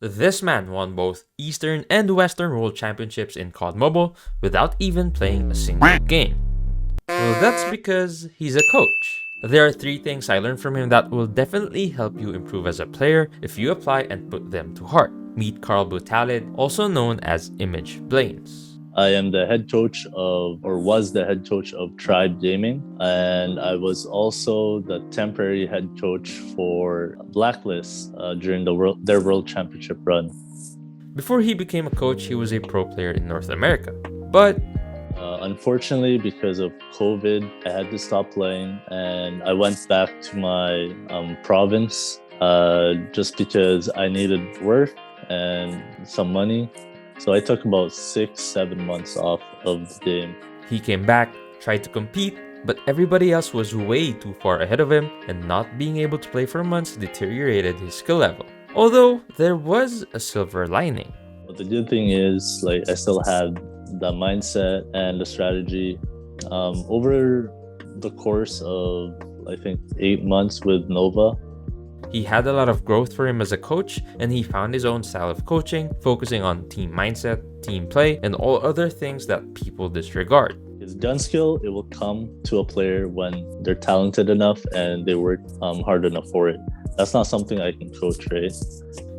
This man won both Eastern and Western World Championships in COD Mobile without even playing a single game. Well, that's because he's a coach. There are 3 things I learned from him that will definitely help you improve as a player if you apply and put them to heart. Meet Carl Butalid, also known as Image Blaines. I am the head coach of, or was the head coach of Drei Gaming, and I was also the temporary head coach for Blacklist during their World Championship run. Before he became a coach, he was a pro player in North America. But Unfortunately, because of COVID, I had to stop playing, and I went back to my province just because I needed work and some money. So I took about 6-7 months off of the game. he came back, tried to compete, but everybody else was way too far ahead of him, and not being able to play for months deteriorated his skill level. Although, there was a silver lining. But the good thing is, like, I still had the mindset and the strategy. Over the course of, I think, 8 months with Nova, He had a lot of growth for him as a coach, and he found his own style of coaching, focusing on team mindset, team play, and all other things that people disregard. his gun skill, it will come to a player when they're talented enough and they work hard enough for it. That's not something I can coach, right?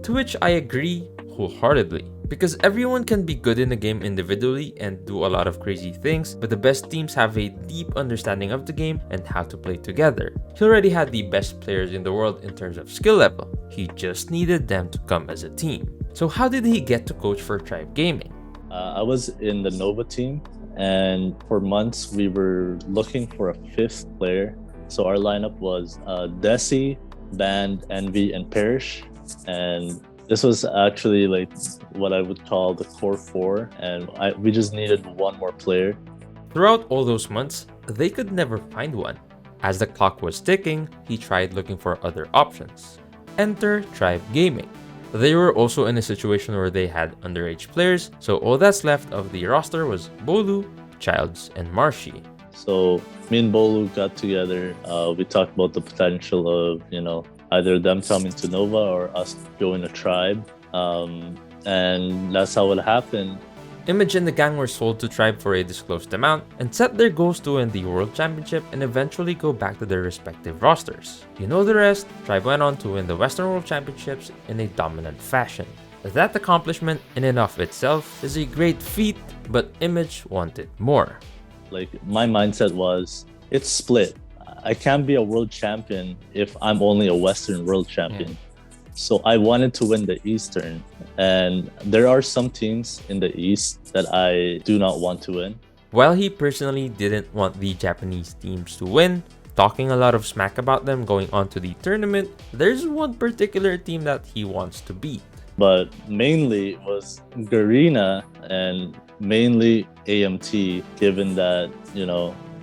To which I agree wholeheartedly. Because everyone can be good in the game individually and do a lot of crazy things, but the best teams have a deep understanding of the game and how to play together. He already had the best players in the world in terms of skill level. He just needed them to come as a team. So how did he get to coach for Tribe Gaming? I was in the Nova team, and for months we were looking for a 5th player. So our lineup was Desi, Band, Envy, and Perish. And this was actually like what I would call the core 4, and we just needed one more player. Throughout all those months, they could never find one. As the clock was ticking, he tried looking for other options. Enter Tribe Gaming. They were also in a situation where they had underage players, so all that's left of the roster was Bolu, Childs, and Marshy. So me and Bolu got together. We talked about the potential of, either them coming to Nova or us going to Tribe. And that's how it happened. Image and the gang were sold to Tribe for a disclosed amount and set their goals to win the World Championship and eventually go back to their respective rosters. You know the rest, Tribe went on to win the Western World Championships in a dominant fashion. That accomplishment in and of itself is a great feat, but Image wanted more. Like, my mindset was, it's split. I can't be a world champion if I'm only a Western world champion. So I wanted to win the Eastern. And there are some teams in the East that I do not want to win. While he personally didn't want the Japanese teams to win, talking a lot of smack about them going on to the tournament, there's one particular team that he wants to beat. But mainly it was Garena and mainly AMT, given that,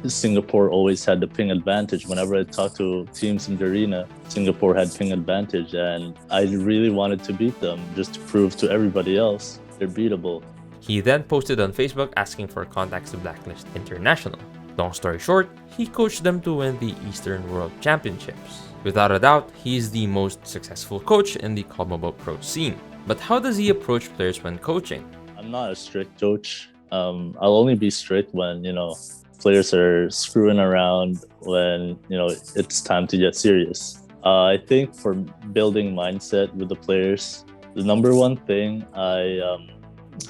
Singapore always had the ping advantage. Whenever I talked to teams in Garena, Singapore had ping advantage, and I really wanted to beat them just to prove to everybody else they're beatable. He then posted on Facebook asking for contacts to Blacklist International. Long story short, he coached them to win the Eastern World Championships. Without a doubt, he is the most successful coach in the COD Mobile Pro scene. But how does he approach players when coaching? I'm not a strict coach. I'll only be strict when, players are screwing around, when, it's time to get serious. I think for building mindset with the players, the number one thing I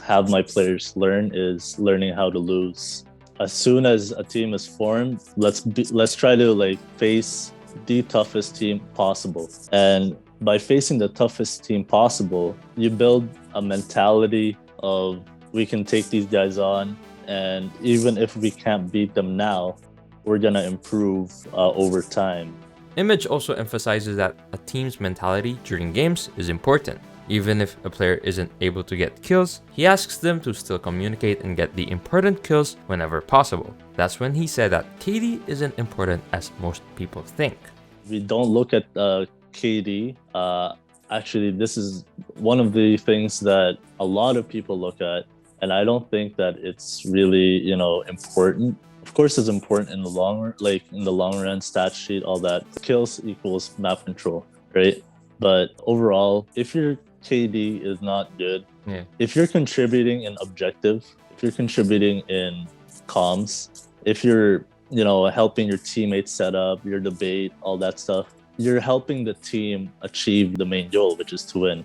have my players learn is learning how to lose. As soon as a team is formed, let's try to face the toughest team possible. And by facing the toughest team possible, you build a mentality of, we can take these guys on, and even if we can't beat them now, we're gonna improve over time. Image also emphasizes that a team's mentality during games is important. Even if a player isn't able to get kills, he asks them to still communicate and get the important kills whenever possible. That's when he said that KD isn't important as most people think. We don't look at KD. Actually, this is one of the things that a lot of people look at, and I don't think that it's really, important. Of course, it's important in the long run, stat sheet, all that. Kills equals map control, right? But overall, if you're KD is not good. Yeah. If you're contributing in objective, if you're contributing in comms, if you're, helping your teammates set up, your debate, all that stuff, you're helping the team achieve the main goal, which is to win.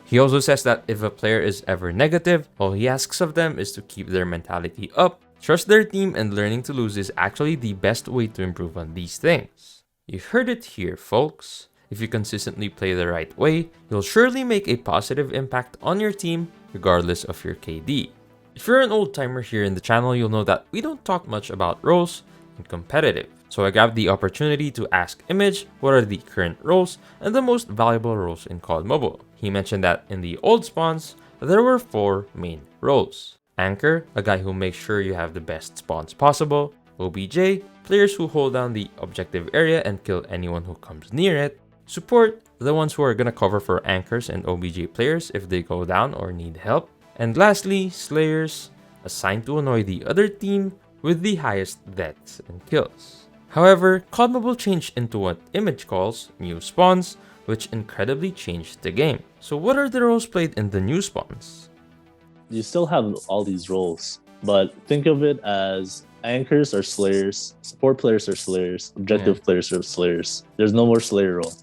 He also says that if a player is ever negative, all he asks of them is to keep their mentality up, trust their team, and learning to lose is actually the best way to improve on these things. You heard it here, folks. If you consistently play the right way, you'll surely make a positive impact on your team, regardless of your KD. If you're an old timer here in the channel, you'll know that we don't talk much about roles in competitive. So I grabbed the opportunity to ask Image what are the current roles and the most valuable roles in COD Mobile. He mentioned that in the old spawns, there were 4 main roles. Anchor, a guy who makes sure you have the best spawns possible. OBJ, players who hold down the objective area and kill anyone who comes near it. Support, the ones who are gonna cover for anchors and OBJ players if they go down or need help. And lastly, Slayers, assigned to annoy the other team with the highest deaths and kills. However, COD Mobile changed into what Image calls new spawns, which incredibly changed the game. So what are the roles played in the new spawns? You still have all these roles, but think of it as anchors are Slayers, support players are Slayers, objective players are Slayers. There's no more Slayer role.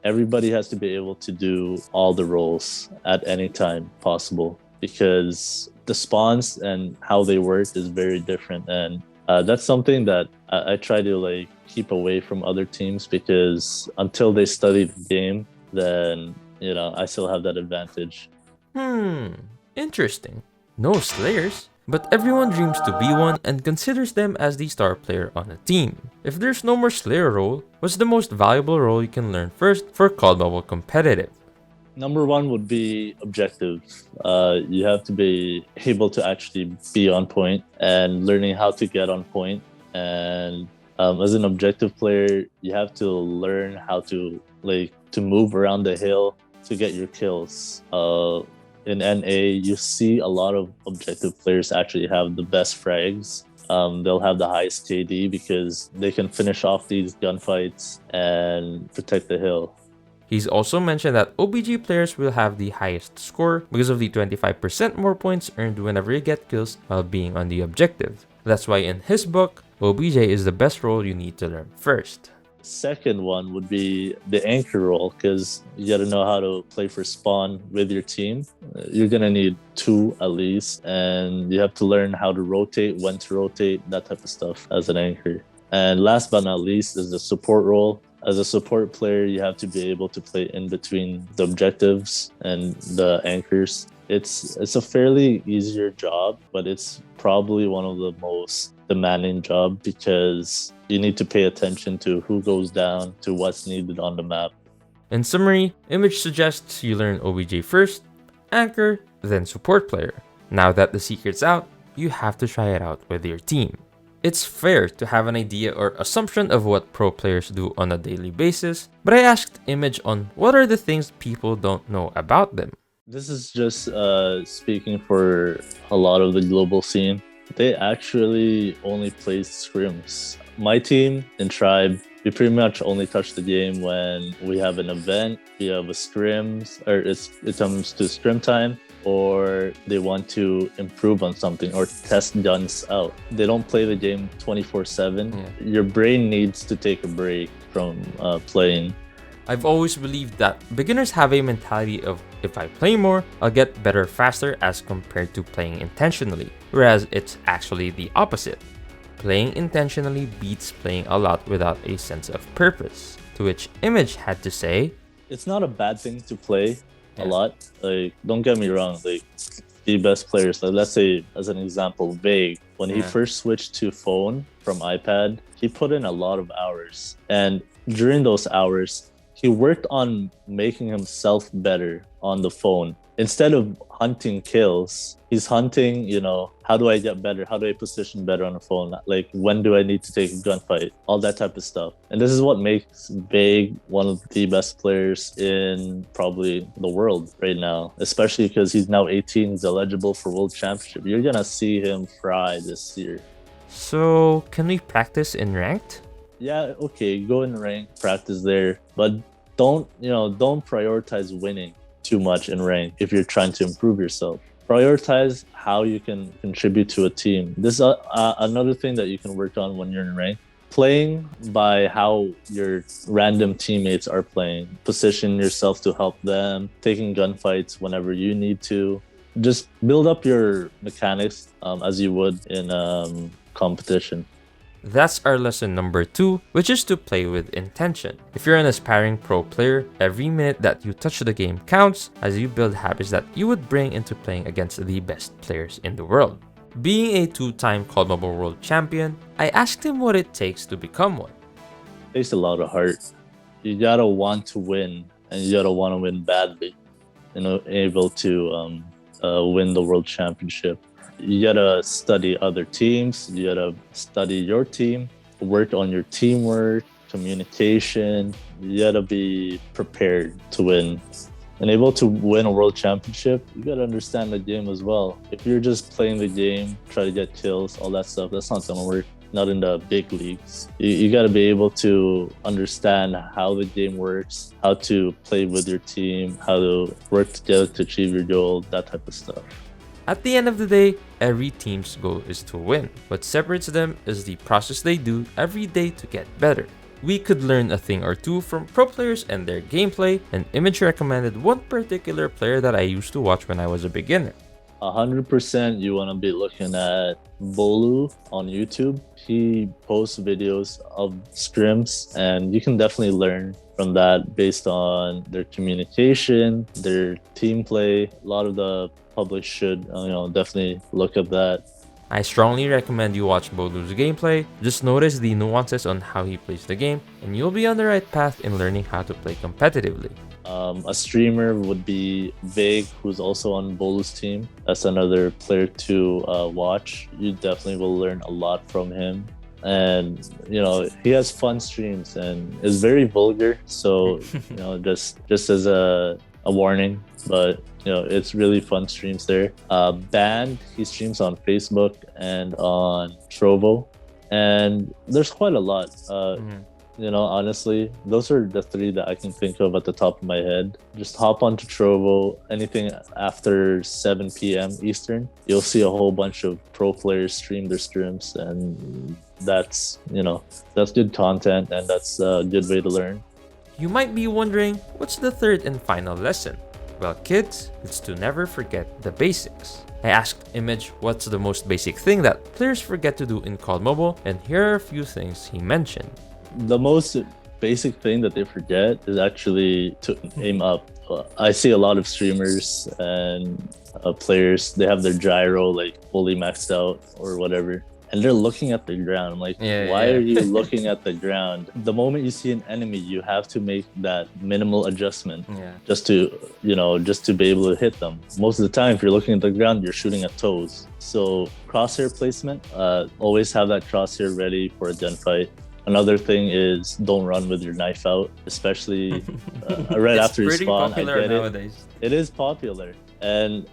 Everybody has to be able to do all the roles at any time possible because the spawns and how they work is very different. And that's something that I try to keep away from other teams because until they study the game, then, I still have that advantage. Interesting. No Slayers, but everyone dreams to be one and considers them as the star player on a team. If there's no more Slayer role, what's the most valuable role you can learn first for COD Mobile competitive? Number 1 would be objective. You have to be able to actually be on point and learning how to get on point. And as an objective player, you have to learn how to move around the hill to get your kills. In NA, you see a lot of objective players actually have the best frags. They'll have the highest KD because they can finish off these gunfights and protect the hill. He's also mentioned that OBG players will have the highest score because of the 25% more points earned whenever you get kills while being on the objective. That's why in his book, OBJ is the best role you need to learn first. Second one would be the anchor role because you got to know how to play for spawn with your team. You're going to need 2 at least, and you have to learn how to rotate, when to rotate, that type of stuff as an anchor. And last but not least is the support role. As a support player, you have to be able to play in between the objectives and the anchors. It's a fairly easier job, but it's probably one of the most demanding job because you need to pay attention to who goes down, to what's needed on the map. In summary, Image suggests you learn OBJ first, anchor, then support player. Now that the secret's out, you have to try it out with your team. It's fair to have an idea or assumption of what pro players do on a daily basis, but I asked Image on what are the things people don't know about them. This is just speaking for a lot of the global scene. They actually only play scrims. My team in Tribe, we pretty much only touch the game when we have an event, we have a scrims, or it comes to scrim time, or they want to improve on something or test guns out. They don't play the game 24/7. Your brain needs to take a break from playing. I've always believed that beginners have a mentality of if I play more, I'll get better faster as compared to playing intentionally, whereas it's actually the opposite. Playing intentionally beats playing a lot without a sense of purpose, to which Image had to say, it's not a bad thing to play a lot. Don't get me wrong, the best players, let's say as an example, Vague, when he first switched to phone from iPad, he put in a lot of hours. And during those hours, he worked on making himself better on the phone. Instead of hunting kills, he's hunting, how do I get better? How do I position better on the phone? When do I need to take a gunfight? All that type of stuff. And this is what makes Vague one of the best players in probably the world right now, especially because he's now 18, he's eligible for World Championship. You're gonna see him fry this year. So, can we practice in ranked? Yeah, okay, go in rank, practice there, but don't prioritize winning too much in rank if you're trying to improve yourself. Prioritize how you can contribute to a team. This is another thing that you can work on when you're in rank. Playing by how your random teammates are playing. Position yourself to help them, taking gunfights whenever you need to. Just build up your mechanics as you would in competition. That's our lesson number 2, which is to play with intention. If you're an aspiring pro player, every minute that you touch the game counts as you build habits that you would bring into playing against the best players in the world. Being a 2-time COD Mobile World Champion, I asked him what it takes to become one. It takes a lot of heart. You gotta want to win, and you gotta want to win badly. Able to win the world championship. You gotta study other teams, you gotta study your team, work on your teamwork, communication. You gotta be prepared to win. And able to win a world championship, you gotta understand the game as well. If you're just playing the game, try to get kills, all that stuff, that's not gonna work. Not in the big leagues. You gotta be able to understand how the game works, how to play with your team, how to work together to achieve your goal, that type of stuff. At the end of the day, every team's goal is to win. What separates them is the process they do every day to get better. We could learn a thing or two from pro players and their gameplay, and Image recommended one particular player that I used to watch when I was a beginner. 100% you want to be looking at Bolu on YouTube. He posts videos of scrims, and you can definitely learn from that based on their communication, their team play. A lot of the public should definitely look at that. I strongly recommend you watch Bolu's gameplay. Just notice the nuances on how he plays the game, and you'll be on the right path in learning how to play competitively. A streamer would be Vague, who's also on Bolu's team. That's another player to watch. You definitely will learn a lot from him. And he has fun streams and is very vulgar. So just as a warning, but it's really fun streams there. Band, he streams on Facebook and on Trovo, and there's quite a lot. Honestly, those are the 3 that I can think of at the top of my head. Just hop onto Trovo. Anything after 7 p.m. Eastern, you'll see a whole bunch of pro players stream their streams, and that's good content, and that's a good way to learn. You might be wondering, what's the 3rd and final lesson? Well, kids, it's to never forget the basics. I asked Image what's the most basic thing that players forget to do in COD Mobile, and here are a few things he mentioned. The most basic thing that they forget is actually to aim up. I see a lot of streamers and players, they have their gyro like fully maxed out or whatever, and they're looking at the ground. I'm like, why are you looking at the ground? The moment you see an enemy, you have to make that minimal adjustment just to be able to hit them. Most of the time, if you're looking at the ground, you're shooting at toes. So crosshair placement, always have that crosshair ready for a gunfight. Another thing is don't run with your knife out, especially right after you spawn. It's pretty popular nowadays. It is popular. And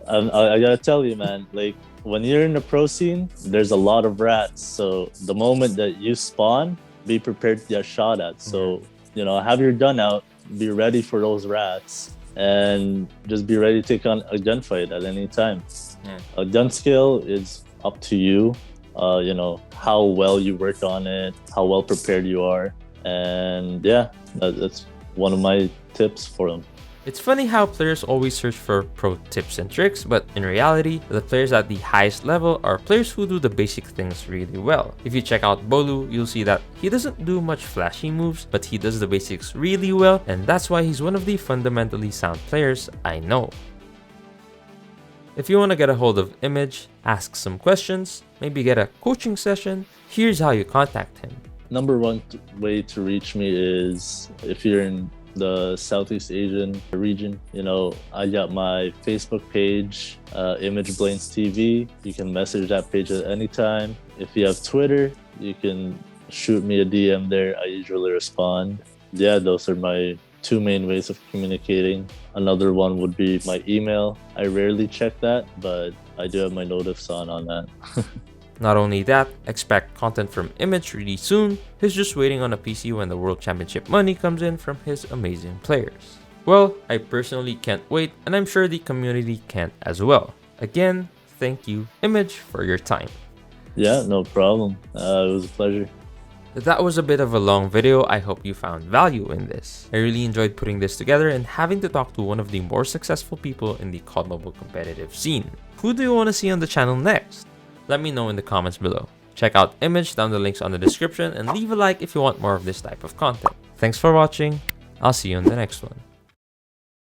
I gotta tell you, man, like when you're in the pro scene, there's a lot of rats. So the moment that you spawn, be prepared to get shot at. So, have your gun out, be ready for those rats, and just be ready to take on a gunfight at any time. A gun skill is up to you. How well you work on it, how well prepared you are. And that's one of my tips for them. It's funny how players always search for pro tips and tricks, but in reality, the players at the highest level are players who do the basic things really well. If you check out Bolu, you'll see that he doesn't do much flashy moves, but he does the basics really well, and that's why he's one of the fundamentally sound players I know. If you want to get a hold of Image, ask some questions, maybe get a coaching session, here's how you contact him. Number one way to reach me is if you're in the Southeast Asian region. I got my Facebook page, Image Blaines TV. You can message that page at any time. If you have Twitter, you can shoot me a DM there. I usually respond. Those are my 2 main ways of communicating. Another one would be my email. I rarely check that, but I do have my notifs on that. Not only that, expect content from Image really soon. He's just waiting on a PC when the World Championship money comes in from his amazing players. Well, I personally can't wait, and I'm sure the community can't as well. Again, thank you, Image, for your time. Yeah, no problem. It was a pleasure. That was a bit of a long video. I hope you found value in this. I really enjoyed putting this together and having to talk to one of the more successful people in the COD Mobile competitive scene. Who do you want to see on the channel next? Let me know in the comments below. Check out Image down the links on the description and leave a like if you want more of this type of content. Thanks for watching. I'll see you on the next one.